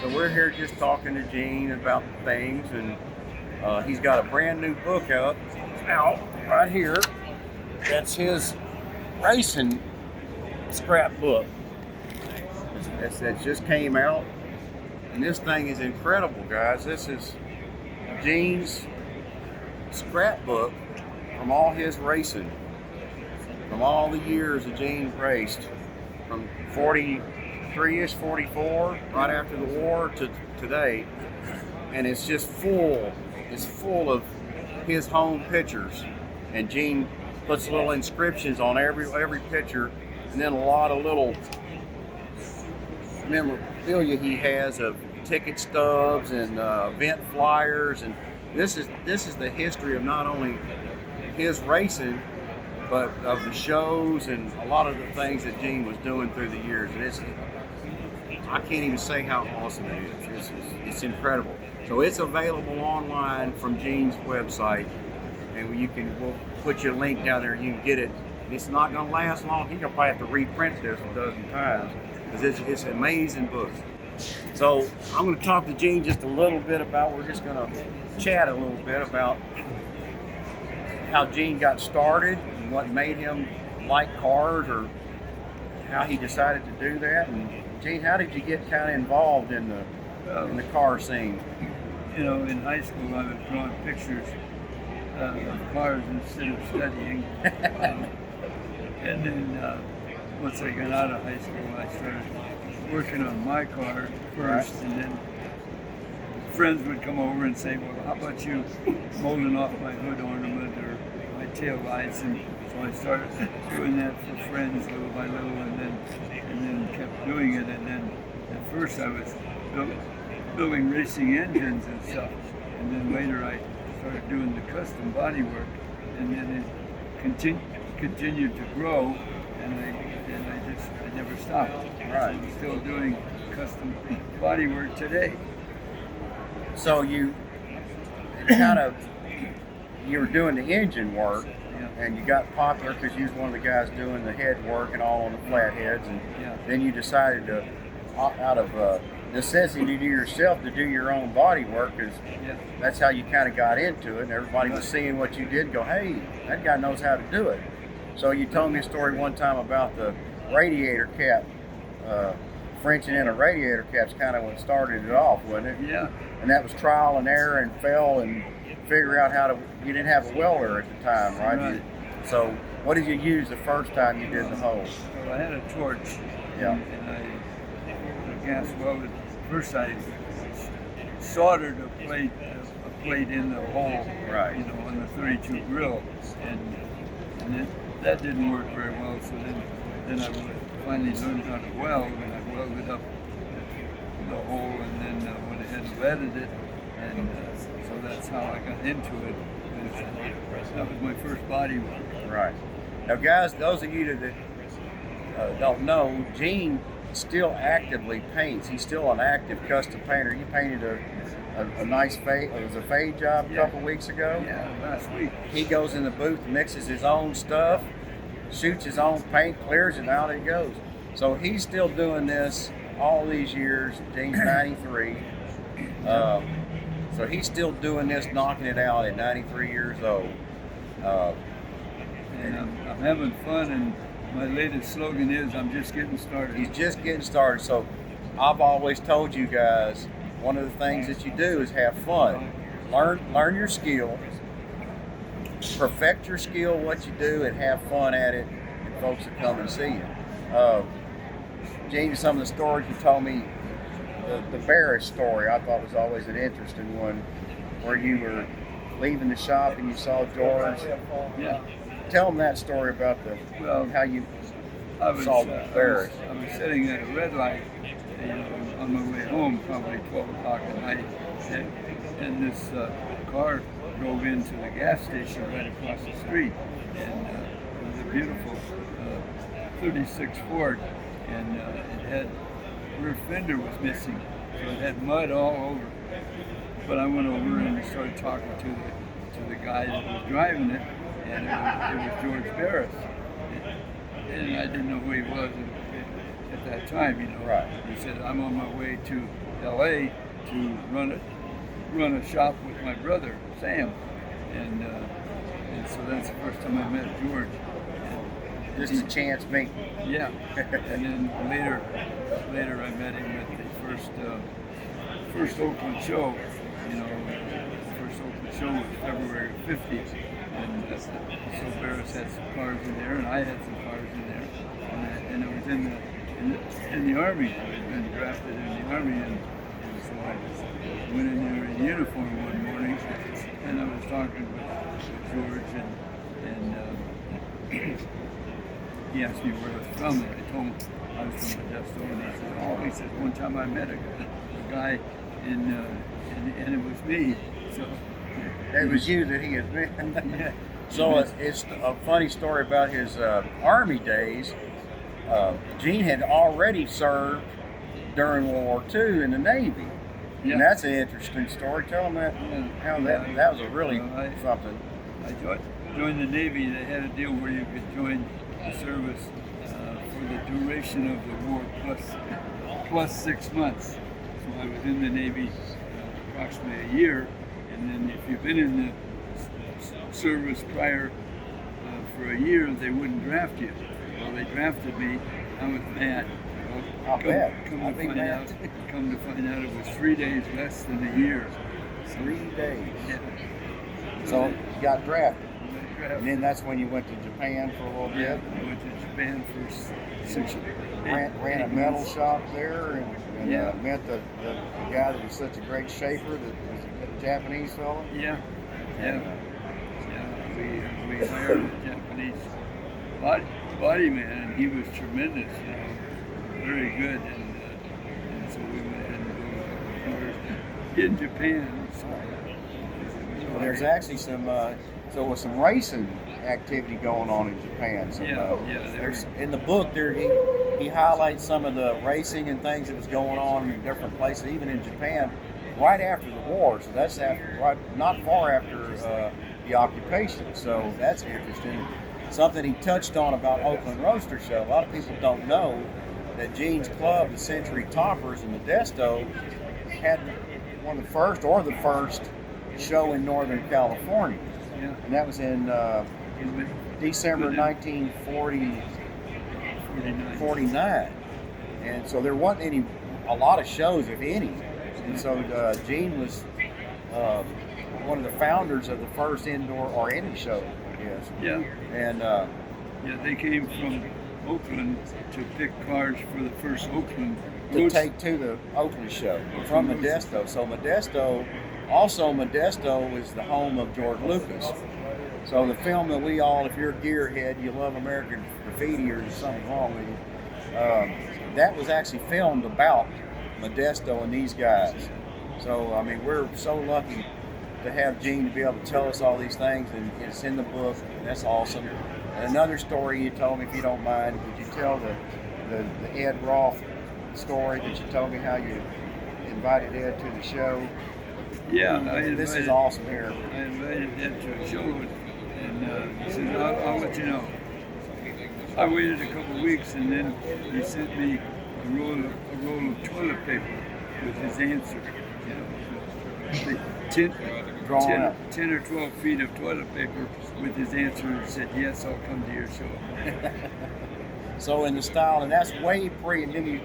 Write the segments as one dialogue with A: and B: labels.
A: So we're here just talking to Gene about things, and he's got a brand new book out right here. That's his racing scrapbook. That just came out, and this thing is incredible, guys. This is Gene's scrapbook from all his racing, from all the years that Gene raced, from 43-ish, 44, right after the war to today, and it's just full. It's full of his home pictures, and Gene puts little inscriptions on every picture, and then a lot of little memorabilia he has of ticket stubs and event flyers, and this is the history of not only his racing, but of the shows and a lot of the things that Gene was doing through the years. And I can't even say how awesome it is. It's incredible. So it's available online from Gene's website, and we'll put you a link down there. You can get it. It's not going to last long. You're going to probably have to reprint this a dozen times because it's an amazing book. So I'm going to talk to Gene just a little bit about. We're just going to chat a little bit about how Gene got started and what made him like cars, or how he decided to do that. And Gene, how did you get kind of involved in the car scene?
B: You know, in high school I was drawing pictures of cars instead of studying. And then once I got out of high school, I started working on my car first, and then friends would come over and say, well, how about you molding off my hood ornament or my tail lights? And so I started doing that for friends little by little, and then kept doing it. And then at first I was building racing engines and stuff, and then later I started doing the custom body work, and then it continued to grow, and I never stopped.
A: Right.
B: I'm still doing custom body work today.
A: So you were doing the engine work, and you got popular because you was one of the guys doing the head work and all on the flatheads, and then you decided to, out of necessity to yourself, to do your own body work, because that's how you kind of got into it, and everybody was seeing what you did and go, hey, that guy knows how to do it. So you told me a story one time about the radiator cap, Frenching in a radiator cap's kind of what started it off, wasn't it?
B: Yeah.
A: And that was trial and error and fail and figure out how to, you didn't have a welder at the time, right?
B: Right.
A: So what did you use the first time you did the hole?
B: Well, I had a torch.
A: Yeah.
B: And I gas welded. First I soldered a plate in the hole,
A: Right.
B: You know, on the 32 grill, and that didn't work very well. So then I finally learned how to weld, and I welded up the hole, and then went ahead and leaded it, and so that's how I got into it. That was my first body work.
A: Right. Now, guys, those of you that don't know, Gene still actively paints. He's still an active custom painter. You painted a nice fade. It was a fade job a couple weeks ago.
B: Yeah, last week.
A: He goes in the booth, mixes his own stuff, shoots his own paint, clears it, and out it goes. So he's still doing this all these years. Gene's 93. So he's still doing this, knocking it out at 93 years old.
B: And I'm having fun, and my latest slogan is, I'm just getting started.
A: He's just getting started. So I've always told you guys, one of the things that you do is have fun. Learn your skill, perfect your skill, what you do, and have fun at it, and folks will come and see you. Gene, some of the stories you told me, the Barris story, I thought was always an interesting one, where you were leaving the shop and you saw George.
B: Yeah.
A: Tell them that story about how you saw Barris.
B: I was sitting at a red light, you know, on my way home, probably 12 o'clock at night, and this car drove into the gas station right across the street, and it was a beautiful 36 Ford, and it had, rear fender was missing, so it had mud all over. But I went over and I started talking to the guy that was driving it, and it was George Barris, and I didn't know who he was at that time, you know.
A: Right.
B: He said, I'm on my way to L.A. to run a shop with my brother Sam, and so that's the first time I met George.
A: Just a chance meeting.
B: Yeah, and then later I met him at the first Oakland show. You know, the first Oakland show was February '50, and so Barris had some cars in there, and I had some cars in there, and I was in the Army. I had been drafted in the Army, and so I went in there in uniform one morning, and I was talking with George, and he asked me where I was from, and I told him I was from Modesto, and he said, "Oh," he said, "one time I met a guy and it was me." So
A: it was you that he had met.
B: Yeah.
A: So it's a funny story about his Army days. Gene had already served during World War II in the Navy.
B: Yeah.
A: And that's an interesting story. Tell them that, how that was a really something.
B: I joined the Navy. They had a deal where you could join the service for the duration of the war plus 6 months. So I was in the Navy approximately a year, and then if you've been in the service prior for a year, they wouldn't draft you. Well, they drafted me. I was mad.
A: I'll bet.
B: Come to find out, it was 3 days less than a year.
A: 3 days.
B: Yeah.
A: So you got drafted. And then that's when you went to Japan for a little bit.
B: Yeah, I went to Japan for 6 years.
A: Ran a metal shop there and
B: Yeah.
A: Met the guy that was such a great shaper, that was a Japanese fellow.
B: Yeah, we hired a Japanese body man, and he was tremendous, you know, very good, and so we went and in Japan. So
A: Well, there's actually some some racing activity going on in Japan. There's in the book there he highlights some of the racing and things that was going on in different places, even in Japan, right after the war. So that's not far after the occupation. So that's interesting. Something he touched on about Oakland Roadster Show. A lot of people don't know that Gene's club, the Century Toppers in Modesto, had one of the first show in Northern California.
B: Yeah.
A: And that was in December 1949. And so there wasn't a lot of shows, if any. And so Gene was one of the founders of the first indoor or any show, I guess.
B: Yeah.
A: And
B: they came from Oakland to pick cars for the first Oakland
A: to take to the Oakland show from Modesto. So Modesto is the home of George Lucas. So the film that we all, if you're a gearhead, you love American Graffiti or there's something wrong with you, that was actually filmed about Modesto and these guys. So, I mean, we're so lucky to have Gene to be able to tell us all these things, and it's in the book, and that's awesome. And another story you told me, if you don't mind, would you tell the Ed Roth story that you told me how you invited Ed to the show?
B: Yeah,
A: this is awesome here.
B: I invited Ed to a show, and he said, I'll let you know. I waited a couple of weeks, and then he sent me a roll of toilet paper with his answer. You know, 10 or 12 feet of toilet paper with his answer, and said, "Yes, I'll come to your show."
A: So in the style, and that's way pre, and then you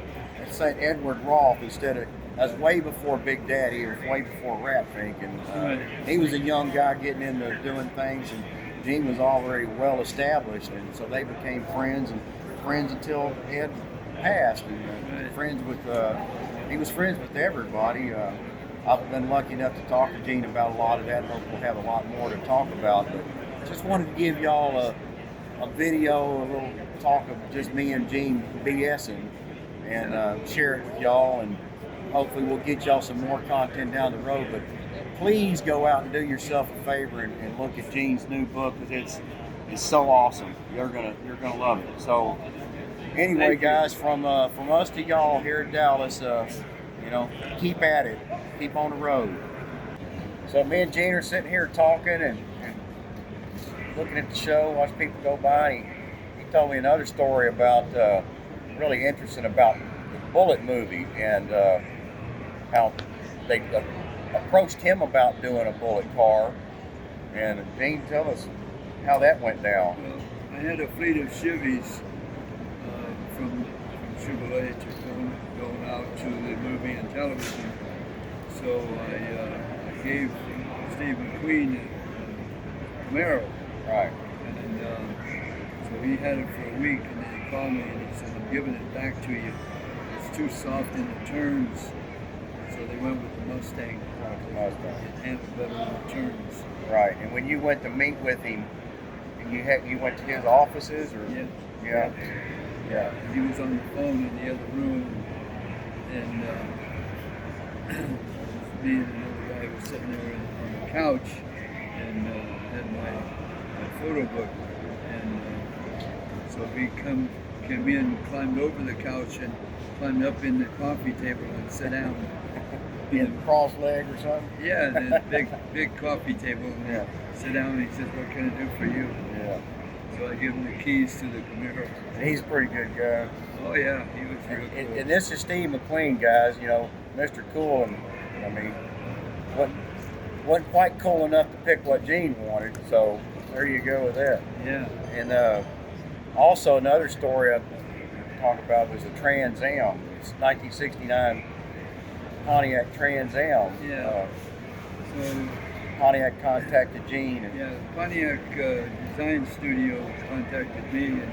A: say Edward Roth instead of, that's way before Big Daddy. It was way before Rat Fink, and he was a young guy getting into doing things, and Gene was already well established, and so they became friends until Ed passed, and friends with he was friends with everybody. I've been lucky enough to talk to Gene about a lot of that. Hope we'll have a lot more to talk about, but just wanted to give y'all a video, a little talk of just me and Gene BSing, and share it with y'all, and hopefully we'll get y'all some more content down the road. But please go out and do yourself a favor and look at Gene's new book, because it's so awesome. You're gonna love it. So anyway, guys, from us to y'all here in Dallas, keep at it, keep on the road. So me and Gene are sitting here talking and looking at the show, watching people go by. And he told me another story about really interesting about the Bullet movie, and how they approached him about doing a bullet car. And Gene, tell us how that went down.
B: Well, I had a fleet of Chevys from Chevrolet to going out to the movie and television. So I gave Steve McQueen a Camaro.
A: Right.
B: And so he had it for a week, and then he called me and he said, I'm giving it back to you. It's too soft in the turns. So they went with the Mustang. It handled better in the turns.
A: Right. And when you went to meet with him, and you went to his offices, or
B: Yeah.
A: Yeah.
B: He was on the phone in the other room, and me and another guy was sitting there on the couch, and had my photo book, and so he came in, climbed over the couch, and climbed up in the coffee table and sat down.
A: In cross leg or something?
B: Yeah, the big coffee table, and sit down, and he says, "What can I do for you?"
A: Yeah.
B: So I give him the keys to the Camaro.
A: He's a pretty good guy.
B: Oh yeah, he was real cool.
A: And this is Steve McQueen, guys. You know, Mr. Cool, and I mean, wasn't quite cool enough to pick what Gene wanted. So there you go with that.
B: Yeah.
A: And also another story I talked about was the Trans Am. It's 1969 Pontiac Trans Am.
B: Yeah. So
A: Pontiac contacted Gene. And
B: yeah, Pontiac Design Studio contacted me and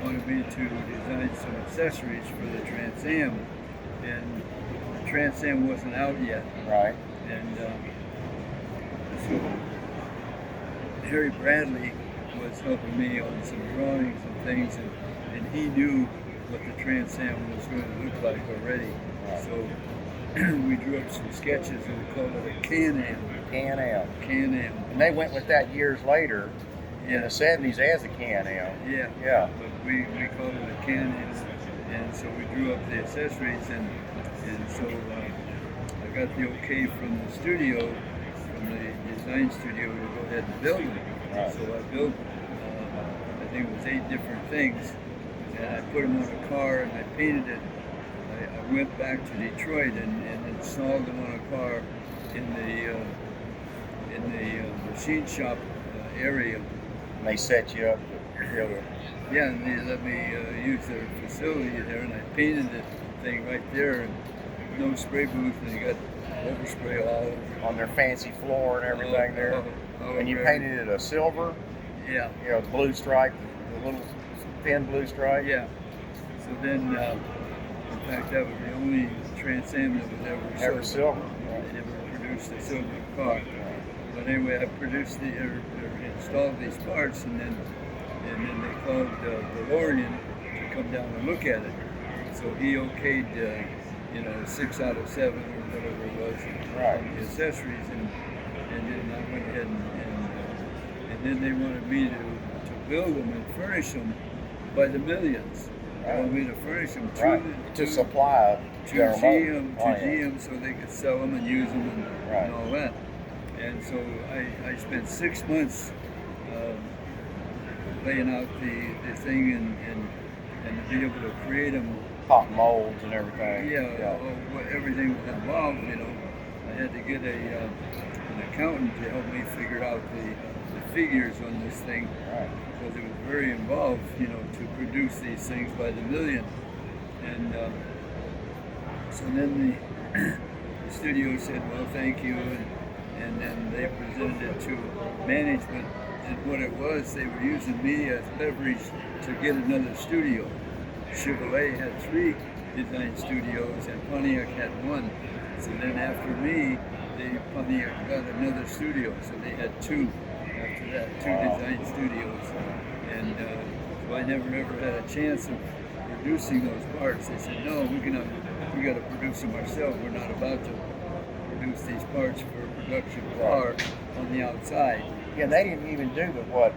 B: wanted me to design some accessories for the Trans Am, and the Trans Am wasn't out yet.
A: Right.
B: And so Harry Bradley was helping me on some drawings and things, and he knew what the Trans Am was going to look like already.
A: Right.
B: So we drew up some sketches and we called it a Can-Am.
A: Can-Am.
B: Can-Am.
A: And they went with that years later in the 70s as a Can-Am.
B: Yeah.
A: Yeah.
B: But we called it a Can-Am. And so we drew up the accessories, and so I got the okay from the studio, from the design studio, to go ahead and build them.
A: Right.
B: So I built, I think it was 8 different things, and I put them on a car and I painted it. I went back to Detroit and installed them on a car in the machine shop area.
A: And they set you up together.
B: Yeah, and they let me use their facility there, and I painted the thing right there, and no spray booth, and you got overspray all over.
A: On their fancy floor and everything there. And you painted it a silver?
B: Yeah.
A: You know, the blue stripe, the little thin blue stripe?
B: Yeah. So then, in fact, that was the only Trans Am that was ever
A: silver.
B: They never produced a silver car. But anyway, I produced or installed these parts, and then they called DeLorean to come down and look at it. So he okayed, 6 out of 7 or whatever it was, on the accessories, and then I went ahead and then they wanted me to build them and furnish them
A: by the millions.
B: They wanted me to furnish them
A: to supply
B: to GM so they could sell them and use them and all that. And so I spent 6 months laying out the thing and to be able to create them.
A: Pop molds and everything.
B: Everything was involved, I had to get an accountant to help me figure out the figures on this thing, because it was very involved, to produce these things by the million. And so then the studio said, well, thank you, and then they presented it to management, and what it was, they were using me as leverage to get another studio. Chevrolet had 3 design studios and Pontiac had 1. So then after me, Pontiac got another studio, so they had 2 after that, 2 design studios. And so I never ever had a chance of producing those parts. They said, no, we got to produce them ourselves. We're not about to produce these parts for a production car on the outside.
A: Yeah, they didn't even do a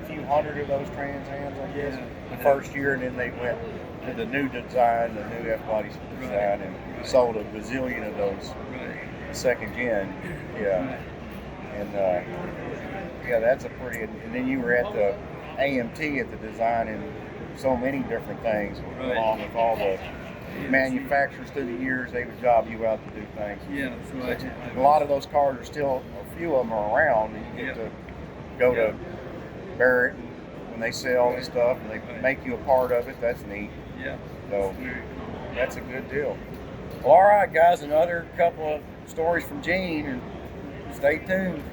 A: few hundred of those Trans Ams, I guess, the first year, and then they went to the new design, the new F-body design, and sold a gazillion of those second gen. And that's a pretty. And then you were at the AMT at the design and so many different things, along with all the manufacturers through the years, they would job you out to do things.
B: Yeah, so
A: A lot of those cars are still, a few of them are around, and you get to go to Barrett when they sell and stuff, and they make you a part of it. That's neat.
B: Yeah.
A: So
B: Very cool.
A: that's a good deal. Well, all right, guys, another couple of stories from Gene, and stay tuned.